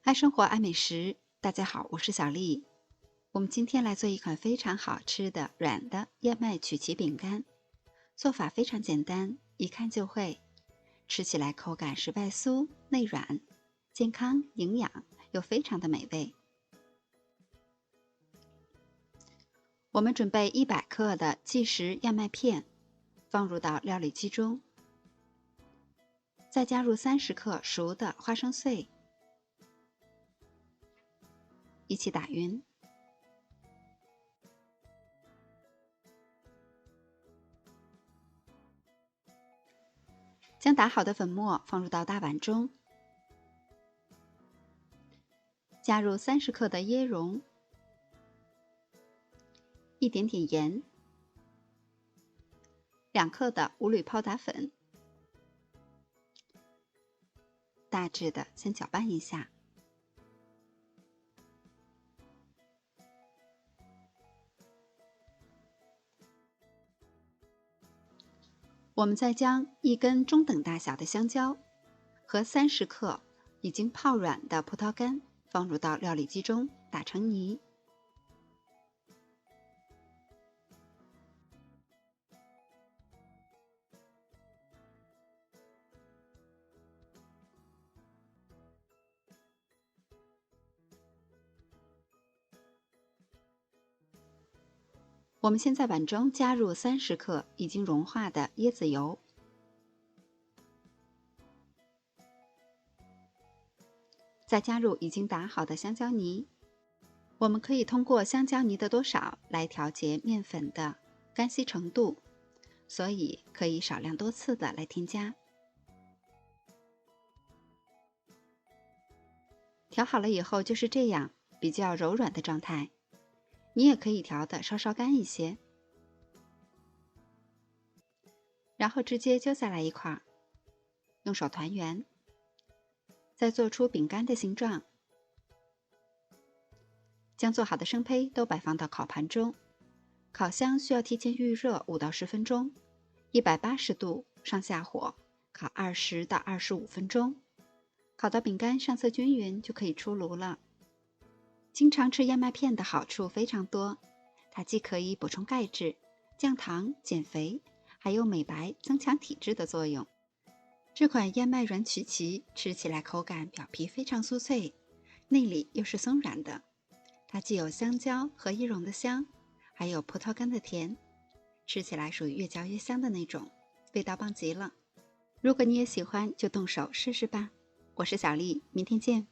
爱生活，爱美食。大家好，我是小丽。我们今天来做一款非常好吃的软的燕麦曲奇饼干，做法非常简单，一看就会。吃起来口感是外酥内软，健康营养又非常的美味。我们准备100克的即食燕麦片，放入到料理机中，再加入30克熟的花生碎，一起打匀。将打好的粉末放入到大碗中，加入30克的椰蓉，一点点盐，2克的五铝泡打粉，大致的先搅拌一下。我们再将1根中等大小的香蕉和30克已经泡软的葡萄干放入到料理机中打成泥。我们先在碗中加入30克已经融化的椰子油，再加入已经打好的香蕉泥。我们可以通过香蕉泥的多少来调节面粉的干稀程度，所以可以少量多次的来添加。调好了以后就是这样，比较柔软的状态。你也可以调的稍稍干一些，然后直接揪下来一块，用手团圆，再做出饼干的形状。将做好的生胚都摆放到烤盘中，烤箱需要提前预热5到10分钟，180度上下火烤20到25分钟，烤到饼干上色均匀就可以出炉了。经常吃燕麦片的好处非常多，它既可以补充钙质、降糖、减肥，还有美白、增强体质的作用。这款燕麦软曲奇吃起来口感表皮非常酥脆，内里又是松软的。它既有香蕉和椰蓉的香，还有葡萄干的甜，吃起来属于越嚼越香的那种，味道棒极了。如果你也喜欢，就动手试试吧。我是小丽，明天见。